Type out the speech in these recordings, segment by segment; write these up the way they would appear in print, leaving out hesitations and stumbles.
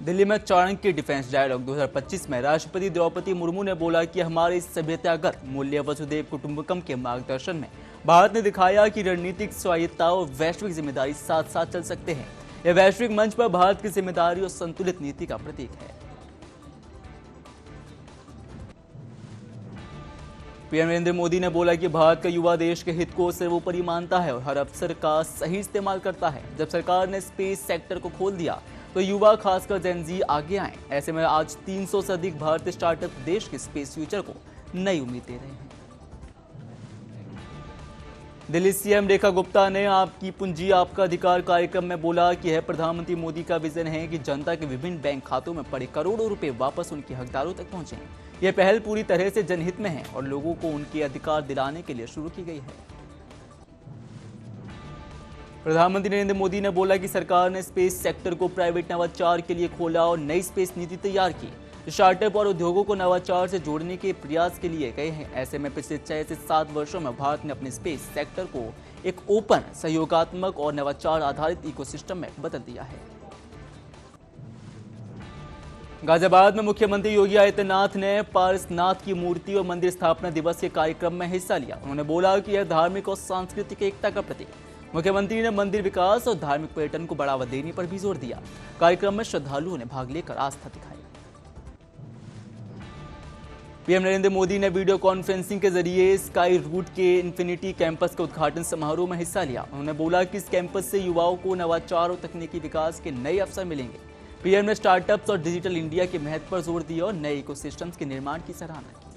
दिल्ली में Chanakya defence dialogue 2025 में राष्ट्रपति द्रौपदी मुर्मू ने बोला कि हमारे सभ्यतागत मूल्य वसुधैव कुटुंबकम के मार्गदर्शन में भारत ने दिखाया कि रणनीतिक स्वायत्तता और वैश्विक जिम्मेदारी साथ साथ चल सकते हैं। यह वैश्विक मंच पर भारत की जिम्मेदारी और संतुलित नीति का प्रतीक है। पीएम नरेंद्र मोदी ने बोला कि भारत का युवा देश के हित को सर्वोपरि मानता है और हर अवसर का सही इस्तेमाल करता है। जब सरकार ने स्पेस सेक्टर को खोल दिया तो युवा खासकर जेन ज़ी आगे आए। ऐसे में आज 300 से अधिक भारतीय स्टार्टअप देश के स्पेस फ्यूचर को नई उम्मीद दे रहे हैं। दिल्ली सीएम रेखा गुप्ता ने आपकी पूंजी आपका अधिकार कार्यक्रम में बोला कि यह प्रधानमंत्री मोदी का विजन है कि जनता के विभिन्न बैंक खातों में पड़े करोड़ों रुपए वापस उनके हकदारों तक पहुंचे। यह पहल पूरी तरह से जनहित में है और लोगों को उनके अधिकार दिलाने के लिए शुरू की गई है। प्रधानमंत्री नरेंद्र मोदी ने बोला कि सरकार ने स्पेस सेक्टर को प्राइवेट नवाचार के लिए खोला और नई स्पेस नीति तैयार की। स्टार्टअप और उद्योगों को नवाचार से जोड़ने के प्रयास के लिए गए हैं। ऐसे में पिछले 6 से 7 वर्षों में भारत ने अपने स्पेस सेक्टर को एक ओपन, सहयोगात्मक और नवाचार आधारित इकोसिस्टम में बदल दिया है। गाजियाबाद में मुख्यमंत्री योगी आदित्यनाथ ने पारसनाथ की मूर्ति और मंदिर स्थापना दिवस के कार्यक्रम में हिस्सा लिया। उन्होंने बोला कि यह धार्मिक और सांस्कृतिक एकता का प्रतीक। मुख्यमंत्री ने मंदिर विकास और धार्मिक पर्यटन को बढ़ावा देने पर भी जोर दिया। कार्यक्रम में श्रद्धालुओं ने भाग लेकर आस्था दिखाई। पीएम नरेंद्र मोदी ने वीडियो कॉन्फ्रेंसिंग के जरिए स्काई रूट के इन्फिनिटी कैंपस के उद्घाटन समारोह में हिस्सा लिया। उन्होंने बोला कि इस कैंपस से युवाओं को नवाचार और तकनीकी विकास के नए अवसर मिलेंगे। पीएम ने स्टार्टअप्स और डिजिटल इंडिया के महत्व पर जोर दिया और नए इकोसिस्टम्स के निर्माण की सराहना की।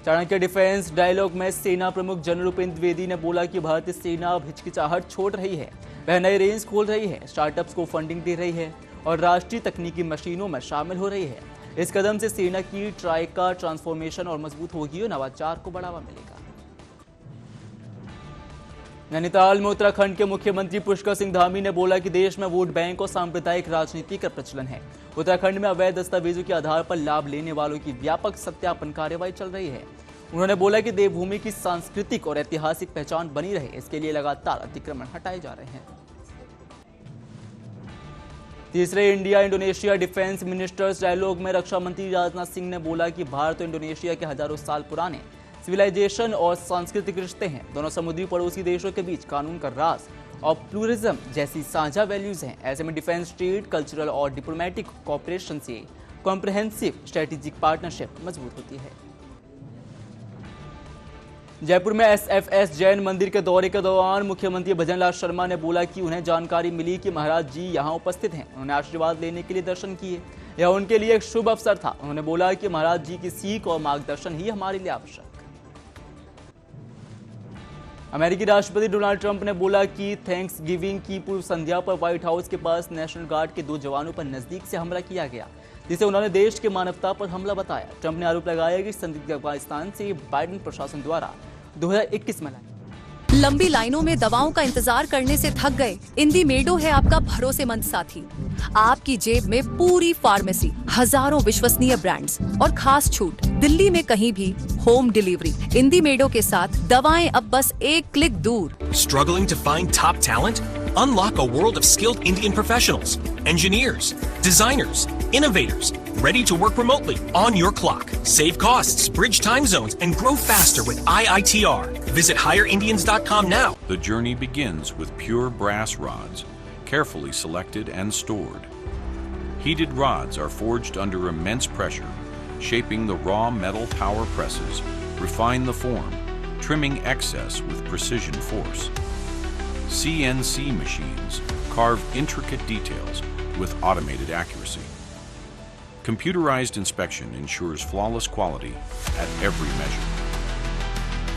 चाणक्य डिफेंस डायलॉग में सेना प्रमुख जनरल उपेंद्र द्विवेदी ने बोला कि भारतीय सेना अब हिचकिचाहट छोड़ रही है। वह नए रेंज खोल रही है, स्टार्टअप्स को फंडिंग दे रही है और राष्ट्रीय तकनीकी मशीनों में शामिल हो रही है। इस कदम से सेना की ट्राइका ट्रांसफॉर्मेशन और मजबूत होगी और नवाचार को बढ़ावा मिलेगा। नैनीताल में उत्तराखंड के मुख्यमंत्री पुष्कर सिंह धामी ने बोला कि देश में वोट बैंक और सांप्रदायिक राजनीति का प्रचलन है। उत्तराखंड में अवैध दस्तावेजों के आधार पर लाभ लेने वालों की व्यापक सत्यापन कार्रवाई चल रही है। उन्होंने बोला कि देवभूमि की सांस्कृतिक और ऐतिहासिक पहचान बनी रहे, इसके लिए लगातार अतिक्रमण हटाए जा रहे हैं। तीसरे India Indonesia defence ministers dialogue में रक्षा मंत्री राजनाथ सिंह ने बोला कि भारत और इंडोनेशिया के हजारों साल पुराने सिविलाइजेशन और सांस्कृतिक रिश्ते हैं। दोनों समुद्री पड़ोसी देशों के बीच कानून का राज और प्लूरिज्म जैसी साझा वैल्यूज हैं। ऐसे में डिफेंस, ट्रेड, कल्चरल और डिप्लोमेटिक कोऑपरेशन से कॉम्प्रिहेंसिव स्ट्रेटेजिक पार्टनरशिप मजबूत होती है। जयपुर में एसएफएस जैन मंदिर के दौरे के दौरान मुख्यमंत्री भजनलाल शर्मा ने बोला कि उन्हें जानकारी मिली कि महाराज जी यहां उपस्थित हैं। उन्होंने आशीर्वाद लेने के लिए दर्शन किए। यह उनके लिए एक शुभ अवसर था। उन्होंने बोला कि महाराज जी की सीख और मार्गदर्शन ही हमारे लिए आवश्यक। अमेरिकी राष्ट्रपति डोनाल्ड ट्रंप ने बोला कि थैंक्स गिविंग की पूर्व संध्या पर व्हाइट हाउस के पास नेशनल गार्ड के 2 जवानों पर नजदीक से हमला किया गया, जिसे उन्होंने देश की मानवता पर हमला बताया। ट्रंप ने आरोप लगाया कि संदिग्ध अफगानिस्तान से बाइडेन प्रशासन द्वारा 2021 में लंबी लाइनों में दवाओं का इंतजार करने से थक गए? इंडीमेडो है आपका भरोसेमंद साथी। आपकी जेब में पूरी फार्मेसी, हजारों विश्वसनीय ब्रांड्स और खास छूट। दिल्ली में कहीं भी होम डिलीवरी। इंडीमेडो के साथ दवाएं अब बस 1 क्लिक दूर। Struggling to find top talent? Unlock a world of skilled Indian professionals, engineers, designers, innovators, ready to work remotely, on your clock. Save costs, bridge time zones, and grow faster with IITR. Visit HireIndians.com now. The journey begins with pure brass rods, carefully selected and stored. Heated rods are forged under immense pressure, shaping the raw metal power presses, refine the form, trimming excess with precision force. CNC machines carve intricate details with automated accuracy. Computerized inspection ensures flawless quality at every measure.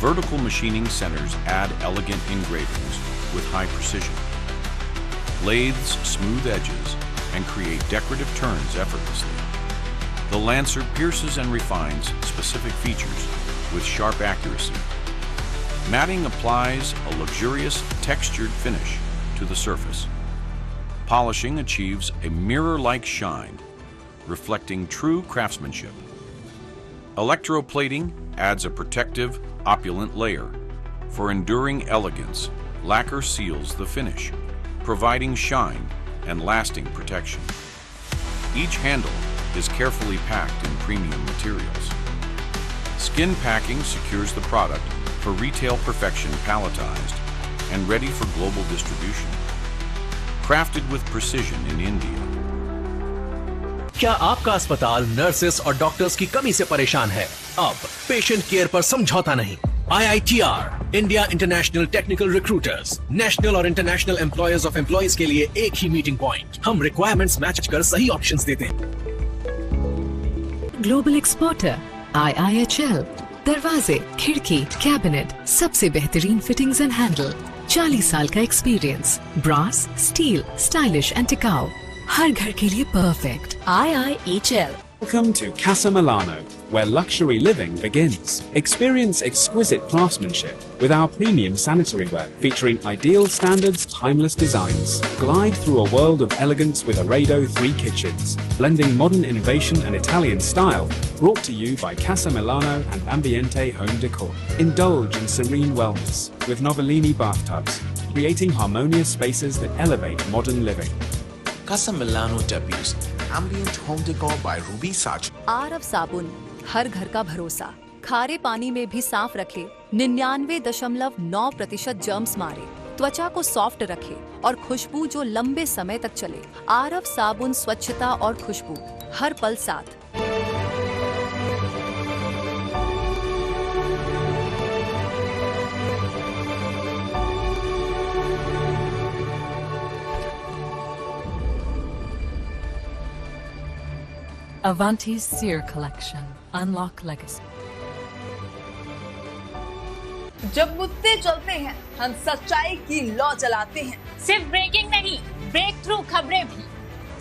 Vertical machining centers add elegant engravings with high precision. Lathes smooth edges and create decorative turns effortlessly. The Lancer pierces and refines specific features with sharp accuracy. Matting applies a luxurious textured finish to the surface. Polishing achieves a mirror-like shine, reflecting true craftsmanship. Electroplating adds a protective, opulent layer. For enduring elegance, lacquer seals the finish, providing shine and lasting protection. Each handle is carefully packed in premium materials. Skin packing secures the product for retail perfection, palletized and ready for global distribution. Crafted with precision in India. क्या आपका अस्पताल nurses और doctors की कमी से परेशान है? अब पेशेंट केयर पर समझौता नहीं। IITR, India international technical recruiters, national और इंटरनेशनल एम्प्लॉयर्स ऑफ एम्प्लॉयज के लिए एक ही मीटिंग पॉइंट। हम रिक्वायरमेंट्स मैच कर सही ऑप्शंस देते हैं। ग्लोबल एक्सपोर्टर IIHL, दरवाजे, खिड़की, कैबिनेट, सबसे बेहतरीन फिटिंग्स एंड हैंडल, 40 साल का experience, brass, steel, stylish and टिकाऊ, हर घर के लिए perfect. IIHL। Welcome to Casa Milano, where luxury living begins. Experience exquisite craftsmanship with our premium sanitary ware featuring ideal standards, timeless designs. Glide through a world of elegance with Arredo 3 kitchens, blending modern innovation and Italian style. Brought to you by Casa Milano and Ambiente Home Decor. Indulge in serene wellness with Novellini bathtubs, creating harmonious spaces that elevate modern living. Casa Milano debuts Ambient Home Decor by Ruby Sach. Aarav साबुन, हर घर का भरोसा, खारे पानी में भी साफ रखे, 99.9% जर्म्स मारे, त्वचा को सॉफ्ट रखे और खुशबू जो लंबे समय तक चले। आरव साबुन, स्वच्छता और खुशबू हर पल साथ। Avanti's Sear Collection. Unlock Legacy. जब मुद्दे चलते हैं हम सच्चाई की लौ जलाते हैं। सिर्फ ब्रेकिंग नहीं, ब्रेक थ्रू खबरें भी।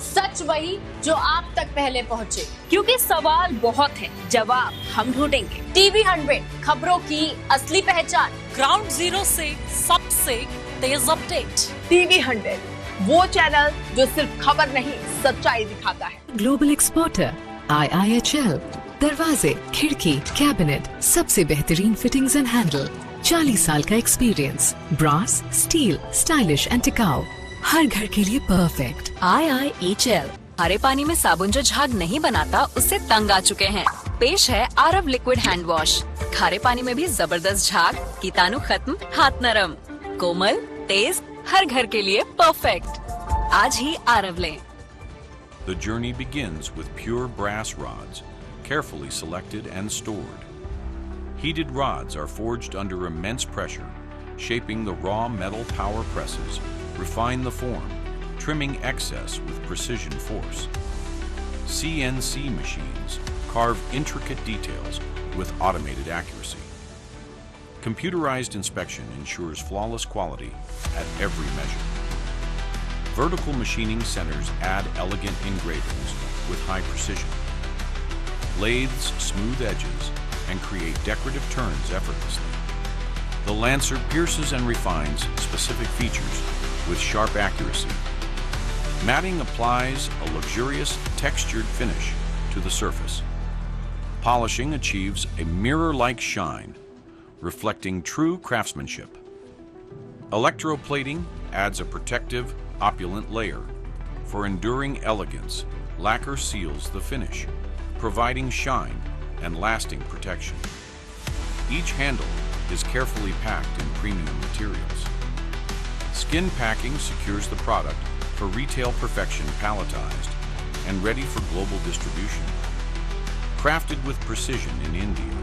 सच वही जो आप तक पहले पहुंचे, क्योंकि सवाल बहुत है, जवाब हम ढूंढेंगे। टीवी 100 खबरों की असली पहचान, ग्राउंड जीरो से सबसे तेज अपडेट। टीवी 100 वो चैनल जो सिर्फ खबर नहीं सच्चाई दिखाता है। ग्लोबल एक्सपोर्टर IIHL, दरवाजे, खिड़की, कैबिनेट, सबसे बेहतरीन फिटिंग्स एंड हैंडल, 40 साल का experience, brass, steel, stylish and टिकाऊ, हर घर के लिए परफेक्ट। IIHL। खारे पानी में साबुन जो झाग नहीं बनाता उससे तंग आ चुके हैं। पेश है आरव लिक्विड हैंड वॉश। खारे पानी में भी जबरदस्त झाग, कीटाणु खत्म, हाथ नरम, कोमल, तेज, हर घर के लिए परफेक्ट। आज ही आरव लें। The journey begins with pure brass rods, carefully selected and stored. Heated rods are forged under immense pressure, shaping the raw metal power presses, refine the form, trimming excess with precision force. CNC machines carve intricate details with automated accuracy. Computerized inspection ensures flawless quality at every measure. Vertical machining centers add elegant engravings with high precision. Lathes smooth edges and create decorative turns effortlessly. The Lancer pierces and refines specific features with sharp accuracy. Matting applies a luxurious textured finish to the surface. Polishing achieves a mirror-like shine, reflecting true craftsmanship. Electroplating adds a protective, opulent layer. For enduring elegance, lacquer seals the finish, providing shine and lasting protection. Each handle is carefully packed in premium materials. Skin packing secures the product for retail perfection, palletized and ready for global distribution. Crafted with precision in India.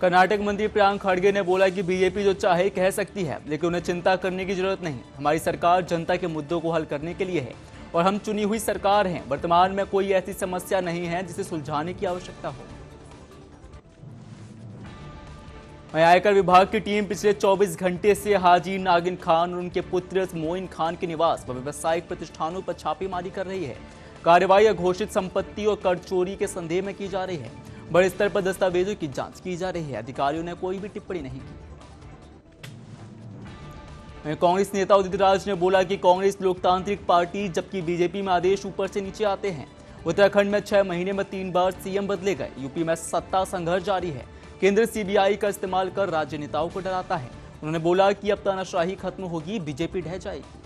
Karnataka मंत्री प्रियांक खड़गे ने बोला कि BJP जो चाहे कह सकती है, लेकिन उन्हें चिंता करने की जरूरत नहीं। हमारी सरकार जनता के मुद्दों को हल करने के लिए है और हम चुनी हुई सरकार हैं। वर्तमान में कोई ऐसी समस्या नहीं है जिसे सुलझाने की आवश्यकता हो। आयकर विभाग की टीम पिछले 24 घंटे से हाजी नागिन खान और उनके पुत्र मोइन खान के निवास व व्यावसायिक प्रतिष्ठानों पर छापेमारी कर रही है। कार्रवाई अघोषित संपत्ति और कर चोरी के संदेह में की जा रही है। बड़े स्तर पर दस्तावेजों की जांच की जा रही है। अधिकारियों ने कोई भी टिप्पणी नहीं की। कांग्रेस नेता उदित राज ने बोला कि कांग्रेस लोकतांत्रिक पार्टी, जबकि बीजेपी में आदेश ऊपर से नीचे आते हैं। उत्तराखंड में 6 महीने में 3 बार सीएम बदले गए। यूपी में सत्ता संघर्ष जारी है। केंद्र सीबीआई का इस्तेमाल कर राज्य नेताओं को डराता है। उन्होंने बोला कि अब तानाशाही खत्म होगी, बीजेपी ढह जाएगी।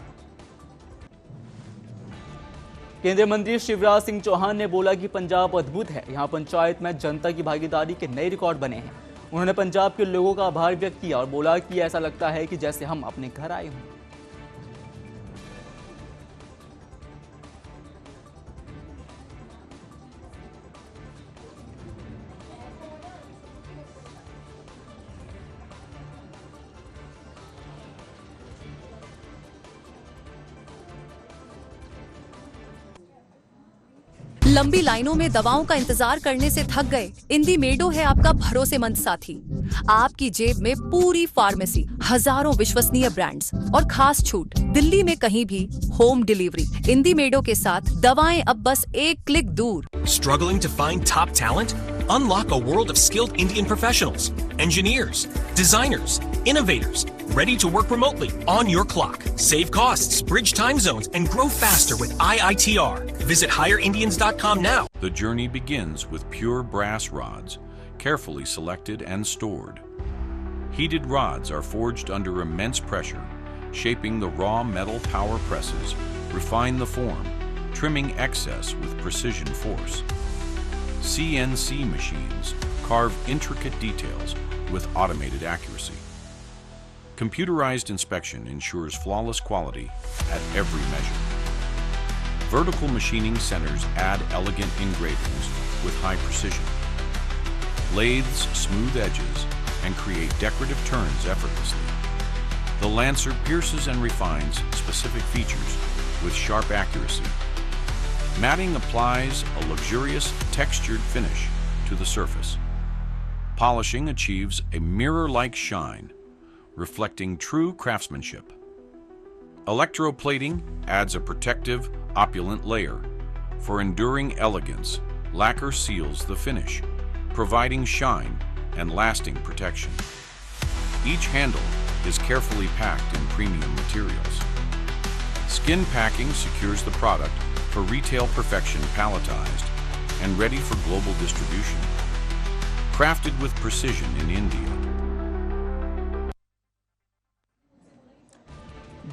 केंद्रीय मंत्री शिवराज सिंह चौहान ने बोला कि पंजाब अद्भुत है, यहां पंचायत में जनता की भागीदारी के नए रिकॉर्ड बने हैं। उन्होंने पंजाब के लोगों का आभार व्यक्त किया और बोला कि ऐसा लगता है कि जैसे हम अपने घर आए हों। लंबी लाइनों में दवाओं का इंतजार करने से थक गए? इंडी मेडो है आपका भरोसेमंद साथी। आपकी जेब में पूरी फार्मेसी, हजारों विश्वसनीय ब्रांड्स और खास छूट, दिल्ली में कहीं भी होम डिलीवरी। इंडी मेडो के साथ दवाएं अब बस एक क्लिक दूर। Struggling to find top talent? Unlock a world of skilled Indian professionals, engineers, designers, innovators, ready to work remotely on your clock. Save costs, bridge time zones, and grow faster with IITR. Visit HireIndians.com now. The journey begins with pure brass rods, carefully selected and stored. Heated rods are forged under immense pressure, shaping the raw metal power presses, refine the form, trimming excess with precision force. CNC machines carve intricate details with automated accuracy. Computerized inspection ensures flawless quality at every measure. Vertical machining centers add elegant engravings with high precision. Lathes smooth edges and create decorative turns effortlessly. The Lancer pierces and refines specific features with sharp accuracy. Matting applies a luxurious textured finish to the surface. Polishing achieves a mirror-like shine, reflecting true craftsmanship. Electroplating adds a protective, opulent layer. For enduring elegance, lacquer seals the finish, providing shine and lasting protection. Each handle is carefully packed in premium materials. Skin packing secures the product for retail perfection, palletized and ready for global distribution. Crafted with precision in India.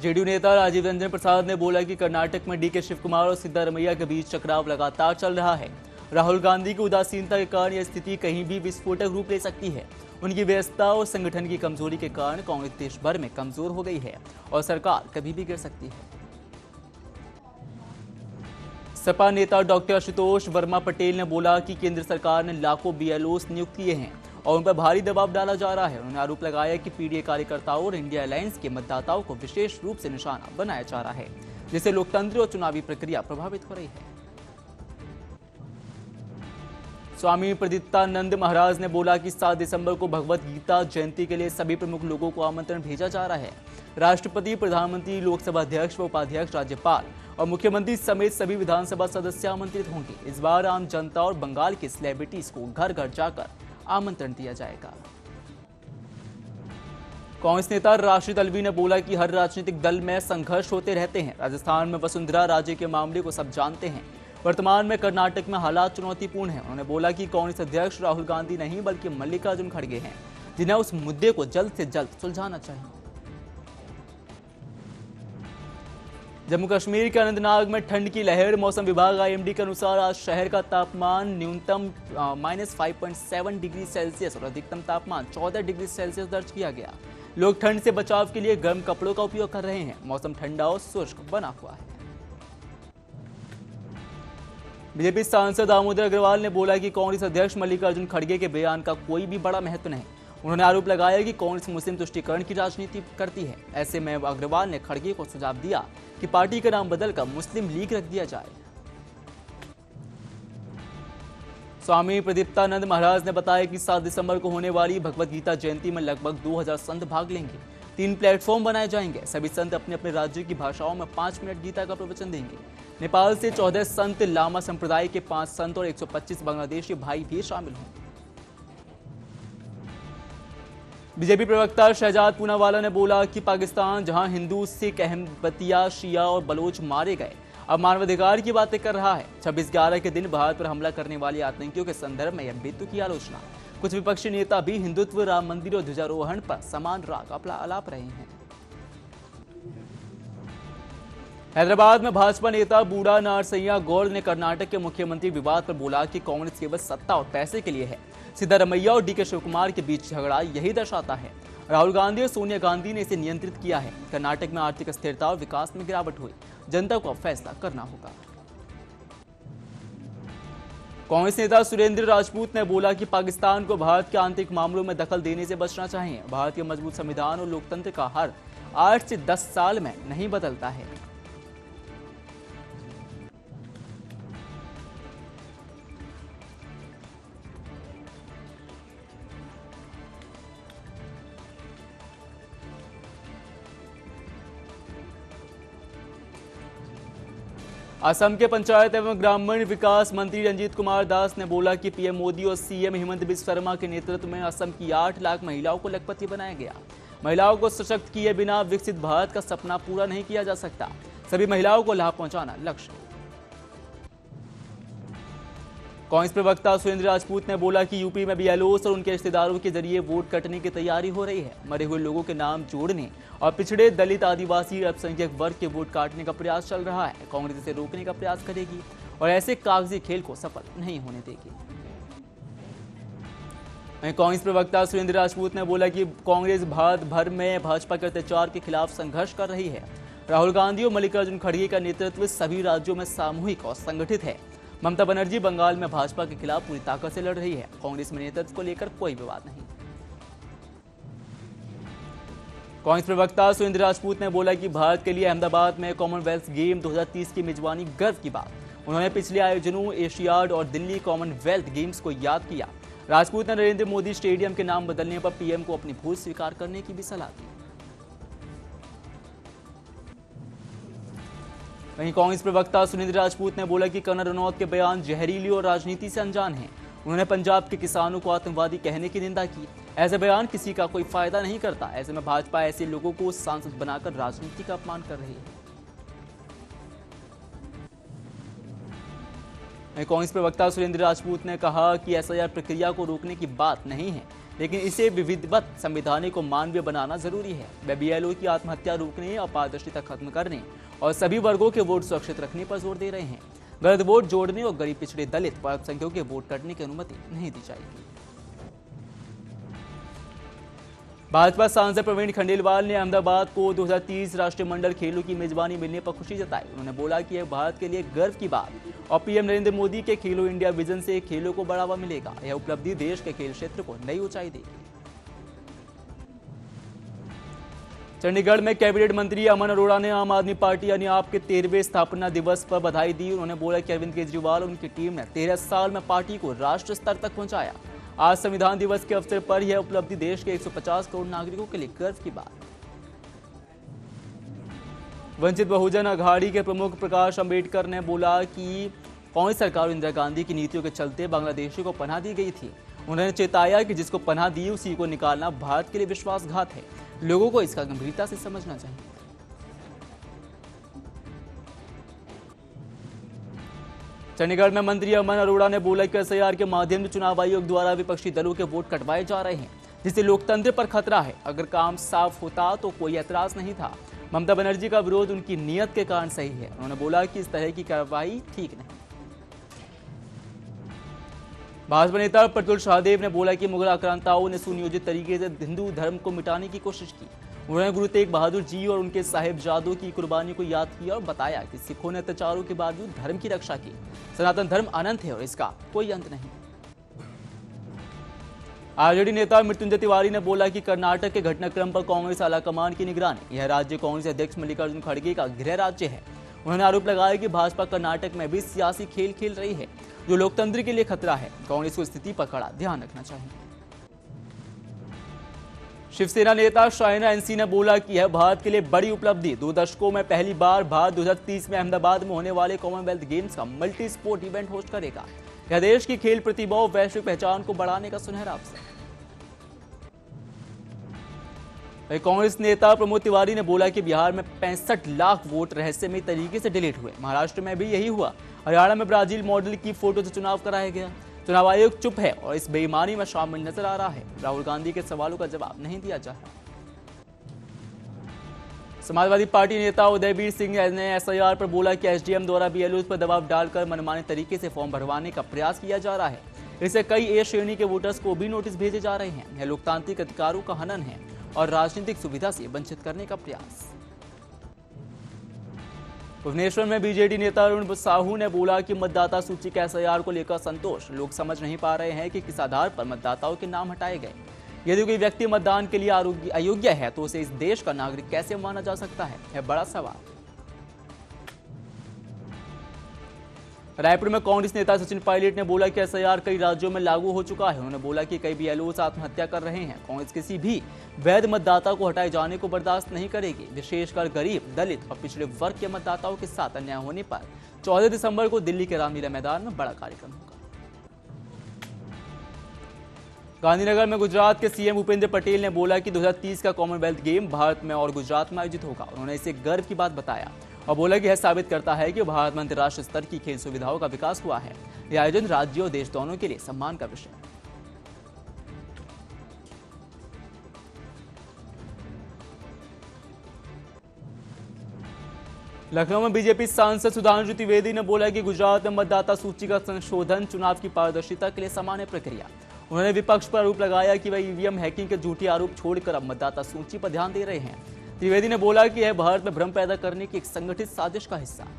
JDU नेता राजीव रंजन प्रसाद ने बोला कि कर्नाटक में DK Shiv Kumar और सिद्धारमैया के बीच टकराव लगातार चल रहा है। राहुल गांधी की उदासीनता के कारण यह स्थिति कहीं भी विस्फोटक रूप ले सकती है। उनकी व्यस्तता और संगठन की कमजोरी के कारण कांग्रेस देश भर में कमजोर हो गई है और सरकार कभी भी गिर सकती है। सपा नेता डॉक्टर आशुतोष वर्मा पटेल ने बोला कि केंद्र सरकार ने लाखों BLOs नियुक्त किए हैं और उन पर भारी दबाव डाला जा रहा है। उन्होंने आरोप लगाया कि पीडीए कार्यकर्ताओं और इंडिया अलायंस के मतदाताओं को विशेष रूप से निशाना बनाया जा रहा है, जिससे लोकतंत्र और चुनावी प्रक्रिया प्रभावित हो रही है। स्वामी प्रदीप्तानंद महाराज ने बोला कि 7 दिसंबर को भगवत गीता जयंती के लिए सभी प्रमुख लोगों को आमंत्रण भेजा जा रहा है। राष्ट्रपति, प्रधानमंत्री, लोकसभा अध्यक्ष व उपाध्यक्ष, राज्यपाल और मुख्यमंत्री समेत सभी विधानसभा सदस्य आमंत्रित होंगे। इस बार आम जनता और बंगाल के सेलिब्रिटीज को घर घर जाकर आमंत्रण दिया जाएगा। कांग्रेस नेता राशिद अल्वी ने बोला कि हर राजनीतिक दल में संघर्ष होते रहते हैं। राजस्थान में वसुंधरा राजे के मामले को सब जानते हैं। वर्तमान में कर्नाटक में हालात चुनौतीपूर्ण हैं। उन्होंने बोला कि कांग्रेस अध्यक्ष राहुल गांधी नहीं बल्कि मल्लिकार्जुन खड़गे हैं, जिन्हें उस मुद्दे को जल्द से जल्द सुलझाना चाहिए। जम्मू कश्मीर के अनंतनाग में ठंड की लहर। मौसम विभाग IMD के अनुसार आज शहर का तापमान न्यूनतम -5.7 डिग्री सेल्सियस और अधिकतम तापमान 14 डिग्री सेल्सियस दर्ज किया गया। लोग ठंड से बचाव के लिए गर्म कपड़ों का उपयोग कर रहे हैं। मौसम ठंडा और शुष्क बना हुआ है। बीजेपी सांसद दामोदर अग्रवाल ने बोला कि कांग्रेस अध्यक्ष मल्लिकार्जुन खड़गे के बयान का कोई भी बड़ा महत्व नहीं। उन्होंने आरोप लगाया कि कांग्रेस मुस्लिम तुष्टीकरण की राजनीति करती है। ऐसे में अग्रवाल ने खड़गे को सुझाव दिया कि पार्टी का नाम बदलकर मुस्लिम लीग रख दिया जाए। स्वामी प्रदीप्तानंद महाराज ने बताया कि 7 दिसंबर को होने वाली भगवत गीता जयंती में लगभग 2000 संत भाग लेंगे। 3 प्लेटफॉर्म बनाए जाएंगे। सभी संत अपने अपने राज्य की भाषाओं में 5 मिनट गीता का प्रवचन देंगे। नेपाल से 14 संत, लामा संप्रदाय के 5 संत और 125 बांग्लादेशी भाई भी शामिल होंगे। बीजेपी प्रवक्ता शहजाद पूनावाला ने बोला कि पाकिस्तान जहां हिंदू, सिख, अहमदिया, शिया और बलोच मारे गए, अब मानवाधिकार की बातें कर रहा है। 26/11 के दिन भारत पर हमला करने वाले आतंकियों के संदर्भ में यह बेतुकी आलोचना कुछ विपक्षी नेता भी हिंदुत्व, राम मंदिर और ध्वजारोहण पर समान राग अलाप रहे हैं। हैदराबाद में भाजपा नेता बूढ़ा नारसैया गौड़ ने कर्नाटक के मुख्यमंत्री विवाद पर बोला कि कांग्रेस केवल सत्ता और पैसे के लिए है। सिद्धारमैया और डीके शिवकुमार के बीच झगड़ा यही दर्शाता है। राहुल गांधी और सोनिया गांधी ने इसे नियंत्रित किया है। कर्नाटक में आर्थिक स्थिरता और विकास में गिरावट हुई, जनता को अब फैसला करना होगा। कांग्रेस नेता सुरेंद्र राजपूत ने बोला कि पाकिस्तान को भारत के आंतरिक मामलों में दखल देने से बचना चाहिए। भारत के मजबूत संविधान और लोकतंत्र का हर 8 से 10 साल में नहीं बदलता है। असम के पंचायत एवं ग्रामीण विकास मंत्री रंजीत कुमार दास ने बोला कि पीएम मोदी और सीएम हेमंत बिस्वा शर्मा के नेतृत्व में असम की 8 लाख महिलाओं को लखपति बनाया गया। महिलाओं को सशक्त किए बिना विकसित भारत का सपना पूरा नहीं किया जा सकता। सभी महिलाओं को लाभ पहुंचाना लक्ष्य है। कांग्रेस प्रवक्ता सुरेंद्र राजपूत ने बोला कि यूपी में बीएलओस और उनके रिश्तेदारों के जरिए वोट कटने की तैयारी हो रही है। मरे हुए लोगों के नाम जोड़ने और पिछड़े, दलित, आदिवासी, अल्पसंख्यक वर्ग के वोट काटने का प्रयास चल रहा है। कांग्रेस इसे रोकने का प्रयास करेगी और ऐसे कागजी खेल को सफल नहीं होने देगी। कांग्रेस प्रवक्ता सुरेंद्र राजपूत ने बोला कि कांग्रेस भारत भर में भाजपा के अत्याचार के खिलाफ संघर्ष कर रही है। राहुल गांधी और मल्लिकार्जुन खड़गे का नेतृत्व सभी राज्यों में सामूहिक और संगठित है। ममता बनर्जी बंगाल में भाजपा के खिलाफ पूरी ताकत से लड़ रही है। कांग्रेस में नेतृत्व को लेकर कोई विवाद नहीं। कांग्रेस प्रवक्ता सुरेंद्र राजपूत ने बोला कि भारत के लिए अहमदाबाद में कॉमनवेल्थ गेम 2030 की मेजबानी गर्व की बात। उन्होंने पिछले आयोजनों एशियाड और दिल्ली कॉमनवेल्थ गेम्स को याद किया। राजपूत ने नरेंद्र मोदी स्टेडियम के नाम बदलने पर पीएम को अपनी भूल स्वीकार करने की भी सलाह दी। वहीं कांग्रेस प्रवक्ता सुरेंद्र राजपूत ने बोला कि कर्नल रनौत के बयान जहरीली और राजनीति से अनजान हैं। उन्होंने पंजाब के किसानों को आतंकवादी कहने की निंदा की। ऐसे बयान किसी का कोई फायदा नहीं करता। ऐसे में भाजपा ऐसे लोगों को सांसद बनाकर राजनीति का अपमान कर रही है। कांग्रेस प्रवक्ता सुरेंद्र राजपूत ने कहा कि एसआईआर प्रक्रिया को रोकने की बात नहीं है, लेकिन इसे विविधवत, संवैधानिक और मानवीय बनाना जरूरी है। वे बीएलओ की आत्महत्या रोकने, अपारदर्शिता खत्म करने और सभी वर्गों के वोट सुरक्षित रखने पर जोर दे रहे हैं। गलत वोट जोड़ने और गरीब, पिछड़े, दलित व अल्पसंख्यकों के वोट कटने की अनुमति नहीं दी जाएगी। भाजपा सांसद प्रवीण खंडेलवाल ने अहमदाबाद को 2030 राष्ट्रमंडल खेलों की मेजबानी मिलने पर खुशी जताई। उन्होंने बोला कि यह भारत के लिए गर्व की बात और पीएम नरेंद्र मोदी के खेलो इंडिया विजन से खेलों को बढ़ावा मिलेगा। यह उपलब्धि देश के खेल क्षेत्र को नई ऊंचाई देगी। चंडीगढ़ में कैबिनेट मंत्री अमन अरोड़ा ने आम आदमी पार्टी यानी आप के 13वें स्थापना दिवस पर बधाई दी। उन्होंने बोला कि अरविंद केजरीवाल और उनकी टीम ने 13 साल में पार्टी को राष्ट्र स्तर तक पहुंचाया। आज संविधान दिवस के अवसर पर यह उपलब्धि देश के 150 करोड़ नागरिकों के लिए गर्व की बात। वंचित बहुजन अघाड़ी के प्रमुख प्रकाश अंबेडकर ने बोला कि कांग्रेस सरकार इंदिरा गांधी की नीतियों के चलते बांग्लादेशियों को पनाह दी गई थी। उन्होंने चेताया कि जिसको पनाह दी उसी को निकालना भारत के लिए विश्वासघात है। लोगों को इसका गंभीरता से समझना चाहिए। चंडीगढ़ में मंत्री अमन अरोड़ा ने बोला कि एसआईआर के माध्यम से चुनाव आयोग द्वारा विपक्षी दलों के वोट कटवाए जा रहे हैं, जिससे लोकतंत्र पर खतरा है। अगर काम साफ होता तो कोई ऐतराज नहीं था। ममता बनर्जी का विरोध उनकी नीयत के कारण सही है। उन्होंने बोला कि इस तरह की कार्रवाई ठीक नहीं। भाजपा नेता प्रतुल शाहदेव ने बोला कि मुगल आक्रांताओं ने सुनियोजित तरीके से हिंदू धर्म को मिटाने की कोशिश की। उन्होंने गुरु तेग बहादुर जी और उनके साहिबजादों की कुर्बानी को याद किया और बताया कि सिखों ने अत्याचारों के बावजूद धर्म की रक्षा की। सनातन धर्म अनंत है और इसका कोई अंत नहीं। आरजेडी नेता मृत्युंजय तिवारी ने बोला कि कर्नाटक के घटनाक्रम पर कांग्रेस आलाकमान की निगरानी। यह राज्य कांग्रेस अध्यक्ष मल्लिकार्जुन खड़गे का गृह राज्य है। उन्होंने आरोप लगाया कि भाजपा कर्नाटक में भी सियासी खेल खेल रही है, जो लोकतंत्र के लिए खतरा है। कांग्रेस को स्थिति पर कड़ा ध्यान रखना चाहिए। शिवसेना नेता शाइना एनसी ने बोला कि यह भारत के लिए बड़ी उपलब्धि। 2 दशकों में पहली बार भारत 2030 में अहमदाबाद में होने वाले कॉमनवेल्थ गेम्स का मल्टी स्पोर्ट इवेंट होस्ट करेगा। यह देश की खेल प्रतिभा और वैश्विक पहचान को बढ़ाने का सुनहरा अवसर है। कांग्रेस नेता प्रमोद तिवारी ने बोला कि बिहार में 65 लाख वोट रहस्यमय तरीके से डिलीट हुए। महाराष्ट्र में भी यही हुआ। हरियाणा में ब्राजील मॉडल की फोटो से चुनाव कराया गया। चुनाव आयोग चुप है और इस बेईमानी में शामिल नजर आ रहा है। राहुल गांधी के सवालों का जवाब नहीं दिया जा रहा। समाजवादी पार्टी नेता उदयवीर सिंह ने एसआईआर पर बोला कि एसडीएम द्वारा बीएलओ पर दबाव डालकर मनमाने तरीके से फॉर्म भरवाने का प्रयास किया जा रहा है। इससे कई ए श्रेणी के वोटर्स को भी नोटिस भेजे जा रहे हैं। यह लोकतांत्रिक अधिकारों का हनन है और राजनीतिक सुविधा से वंचित करने का प्रयास। भुवनेश्वर में बीजेडी नेता अरुण साहू ने बोला कि मतदाता सूची के एसआईआर को लेकर संतोष, लोग समझ नहीं पा रहे हैं कि किस आधार पर मतदाताओं के नाम हटाए गए। यदि कोई व्यक्ति मतदान के लिए अयोग्य है तो उसे इस देश का नागरिक कैसे माना जा सकता है, यह बड़ा सवाल। रायपुर में कांग्रेस नेता सचिन पायलट ने बोला कि एसआईआर कई राज्यों में लागू हो चुका है। उन्होंने बोला कि कई बीएलओ आत्महत्या कर रहे हैं। कांग्रेस किसी भी वैध मतदाता को हटाए जाने को बर्दाश्त नहीं करेगी। विशेषकर गरीब, दलित और पिछड़े वर्ग के मतदाताओं के साथ अन्याय होने पर 14 दिसंबर को दिल्ली के रामलीला मैदान में बड़ा कार्यक्रम होगा। गांधीनगर में गुजरात के सीएम भूपेंद्र पटेल ने बोला कि 2030 का कॉमनवेल्थ गेम भारत में और गुजरात में आयोजित होगा। उन्होंने इसे गर्व की बात बताया और बोला कि यह साबित करता है कि भारत में अंतर्राष्ट्रीय स्तर की खेल सुविधाओं का विकास हुआ है। यह आयोजन राज्य और देश दोनों के लिए सम्मान का विषय है। लखनऊ में बीजेपी सांसद सुधांशु त्रिवेदी ने बोला कि गुजरात में मतदाता सूची का संशोधन चुनाव की पारदर्शिता के लिए सामान्य प्रक्रिया। उन्होंने विपक्ष पर आरोप लगाया कि वह ईवीएम हैकिंग के झूठी आरोप छोड़कर अब मतदाता सूची पर ध्यान दे रहे हैं। त्रिवेदी ने बोला कि यह भारत में भ्रम पैदा करने की एक संगठित साजिश का हिस्सा है।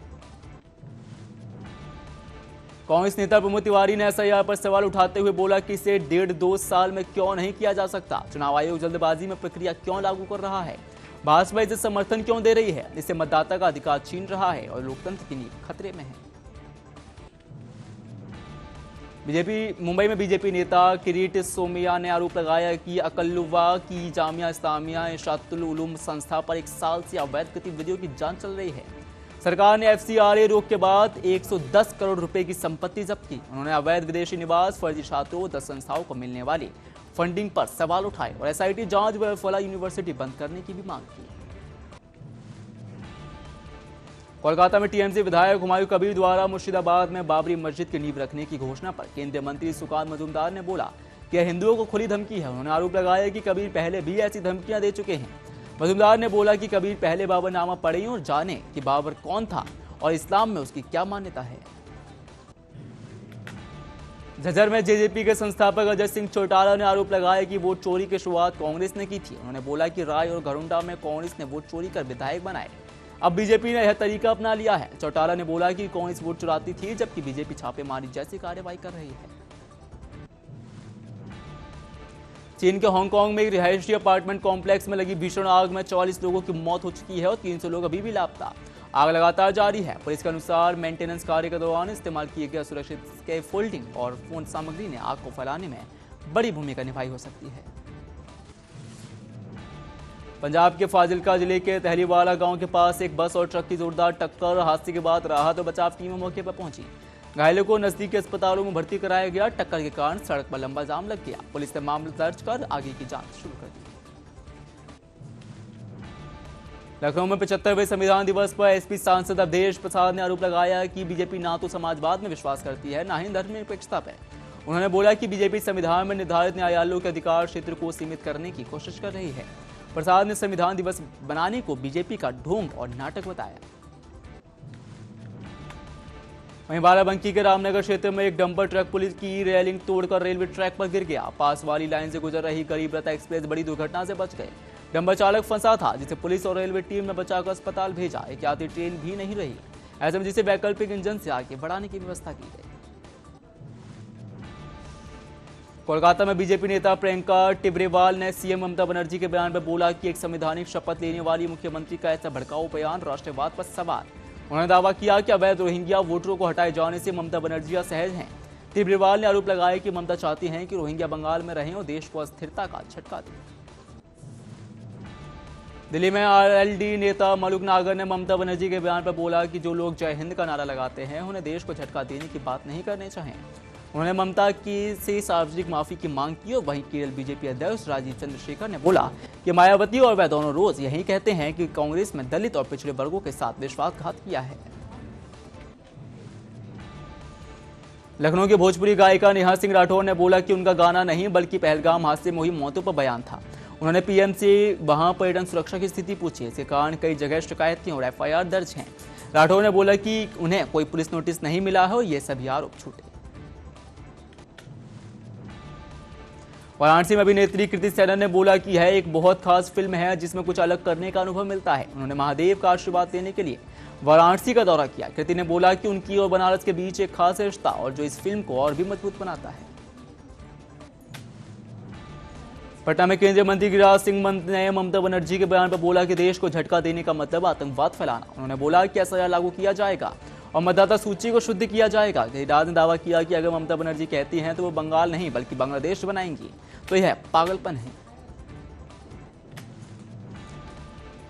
कांग्रेस नेता प्रमोद तिवारी ने एसआईआर पर सवाल उठाते हुए बोला कि इसे 1.5-2 साल में क्यों नहीं किया जा सकता। चुनाव आयोग जल्दबाजी में प्रक्रिया क्यों लागू कर रहा है। भाजपा इसे समर्थन क्यों दे रही है। इससे मतदाता का अधिकार छीन रहा है और लोकतंत्र की नींव खतरे में है। मुंबई में बीजेपी नेता किरीट सोमिया ने आरोप लगाया कि अकल्लुवा की जामिया इस्लामिया इशातुल उलूम संस्था पर 1 साल से अवैध गतिविधियों की जांच चल रही है। सरकार ने एफसीआरए रोक के बाद 110 करोड़ रुपए की संपत्ति जब्त की। उन्होंने अवैध विदेशी निवास, फर्जी छात्रों, 10 संस्थाओं को मिलने वाली फंडिंग पर सवाल उठाए और एसआईटी जांच व फला यूनिवर्सिटी बंद करने की भी मांग की। कोलकाता में टीएमसी विधायक हुमायूं कबीर द्वारा मुर्शिदाबाद में बाबरी मस्जिद की नींव रखने की घोषणा पर केंद्रीय मंत्री सुकांत मजूमदार ने बोला कि यह हिंदुओं को खुली धमकी है। उन्होंने आरोप लगाया कि कबीर पहले भी ऐसी धमकियां दे चुके हैं। मजूमदार ने बोला कि कबीर पहले बाबरनामा पढ़ें और जाने कि बाबर कौन था और इस्लाम में उसकी क्या मान्यता है। झज्जर में जेजेपी के संस्थापक अजय सिंह चौटाला ने आरोप लगाया कि वोट चोरी की शुरुआत कांग्रेस ने की थी। उन्होंने बोला कि राय और घरुंडा में कांग्रेस ने वोट चोरी कर विधायक बनाए। अब बीजेपी ने यह तरीका अपना लिया है। चौटाला ने बोला कि कांग्रेस वोट चुराती थी जबकि बीजेपी छापेमारी जैसी कार्रवाई कर रही है। चीन के हांगकांग में एक रिहायशी अपार्टमेंट कॉम्प्लेक्स में लगी भीषण आग में 44 लोगों की मौत हो चुकी है और 300 लोग अभी भी लापता। आग लगातार जारी है। पुलिस के अनुसार मेंटेनेंस कार्य के दौरान इस्तेमाल किए गए सुरक्षित स्कैफोल्डिंग और फोन सामग्री ने आग को फैलाने में बड़ी भूमिका निभाई हो सकती है। पंजाब के फाजिलका जिले के तहलीवाला गांव के पास एक बस और ट्रक की जोरदार टक्कर। हादसे के बाद राहत और बचाव टीमें मौके पर पहुंची। घायलों को नजदीकी अस्पतालों में भर्ती कराया गया। टक्कर के कारण सड़क पर लंबा जाम लग गया। पुलिस ने मामला दर्ज कर आगे की जांच शुरू कर दी। लखनऊ में 75वें संविधान दिवस पर एसपी सांसद अवधेश प्रसाद ने आरोप लगाया कि बीजेपी ना तो समाजवाद में विश्वास करती है, ना ही धर्मनिरपेक्षता पर। उन्होंने बोला कि बीजेपी संविधान में निर्धारित न्यायालयों के अधिकार क्षेत्र को सीमित करने की कोशिश कर रही है। प्रसाद ने संविधान दिवस बनाने को बीजेपी का ढोंग और नाटक बताया। वहीं बाराबंकी के रामनगर क्षेत्र में एक डंपर ट्रक पुलिस की रेलिंग तोड़कर रेलवे ट्रैक पर गिर गया। पास वाली लाइन से गुजर रही गरीब रथ एक्सप्रेस बड़ी दुर्घटना से बच गए। डंपर चालक फंसा था जिसे पुलिस और रेलवे टीम ने बचाकर अस्पताल भेजा। एक यात्री ट्रेन भी नहीं रही, ऐसे में जिसे वैकल्पिक इंजन से आगे बढ़ाने की व्यवस्था की गई। कोलकाता में बीजेपी नेता प्रियंका टिब्रेवाल ने सीएम ममता बनर्जी के बयान पर बोला कि एक संवैधानिक शपथ लेने वाली मुख्यमंत्री का ऐसा भड़काऊ बयान राष्ट्रवाद पर सवाल। उन्होंने दावा किया कि अवैध रोहिंग्या वोटरों को हटाए जाने से ममता बनर्जी असहज हैं। टिब्रेवाल ने आरोप लगाया कि ममता चाहती हैं कि रोहिंग्या बंगाल में रहें और देश को अस्थिरता का झटका दें। दिल्ली में आरएलडी नेता मलूक नागर ने ममता बनर्जी के बयान पर बोला कि जो लोग जय हिंद का नारा लगाते हैं उन्हें देश को झटका देने की बात नहीं करनी चाहिए। उन्होंने ममता की से सार्वजनिक माफी की मांग की और वहीं केरल बीजेपी अध्यक्ष राजीव चंद्रशेखर ने बोला कि मायावती और वह दोनों रोज यही कहते हैं कि कांग्रेस में दलित और पिछड़े वर्गों के साथ विश्वासघात किया है। लखनऊ के भोजपुरी गायिका नेहा सिंह राठौर ने बोला कि उनका गाना नहीं बल्कि पहलगाम हादसे में हुई मौतों पर बयान था। उन्होंने पीएम से वहां पर्यटन सुरक्षा की स्थिति पूछी। इसके कारण कई जगह शिकायत की और एफआईआर दर्ज हैं। राठौर ने बोला कि उन्हें कोई पुलिस नोटिस नहीं मिला है और ये सभी आरोप झूठे। वाराणसी में अभिनेत्री कृति सेनन ने बोला कि यह एक बहुत खास फिल्म है जिसमें कुछ अलग करने का अनुभव मिलता है। उन्होंने महादेव का आशीर्वाद लेने के लिए वाराणसी का दौरा किया। कृति ने बोला कि उनकी और बनारस के बीच एक खास रिश्ता और जो इस फिल्म को और भी मजबूत बनाता है। पटना में केंद्रीय मंत्री गिरिराज सिंह ने ममता बनर्जी के बयान पर बोला कि देश को झटका देने का मतलब आतंकवाद फैलाना। उन्होंने बोला कि एसआईआर लागू किया जाएगा और मतदाता सूची को शुद्ध किया जाएगा। गिरिराज ने दावा किया कि अगर ममता बनर्जी कहती हैं तो वो बंगाल नहीं बल्कि बांग्लादेश बनाएंगी, तो यह पागलपन है।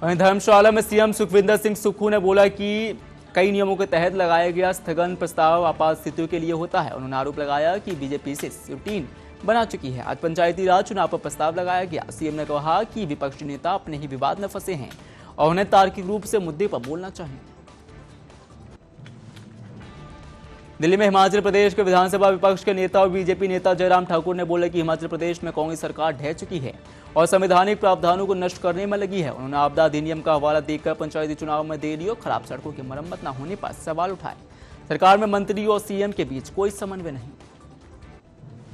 वहीं धर्मशाला में सीएम सुखविंदर सिंह सुक्खू ने बोला कि कई नियमों के तहत लगाया गया स्थगन प्रस्ताव आपात स्थितियों के लिए होता है। उन्होंने आरोप लगाया कि बीजेपी से रूटीन बना चुकी है। आज पंचायती राज चुनाव पर प्रस्ताव लगाया गया। सीएम ने कहा कि विपक्षी नेता अपने ही विवाद में फंसे हैं और उन्हें तार्किक रूप से मुद्दे पर बोलना चाहिए। दिल्ली में हिमाचल प्रदेश के विधानसभा विपक्ष के नेता और बीजेपी नेता जयराम ठाकुर ने बोला कि हिमाचल प्रदेश में कांग्रेस सरकार ढह चुकी है और संवैधानिक प्रावधानों को नष्ट करने में लगी है। उन्होंने आपदा अधिनियम का हवाला देकर पंचायती चुनाव में देरी और खराब सड़कों की मरम्मत न होने पर सवाल उठाए। सरकार में मंत्री और सीएम के बीच कोई समन्वय नहीं।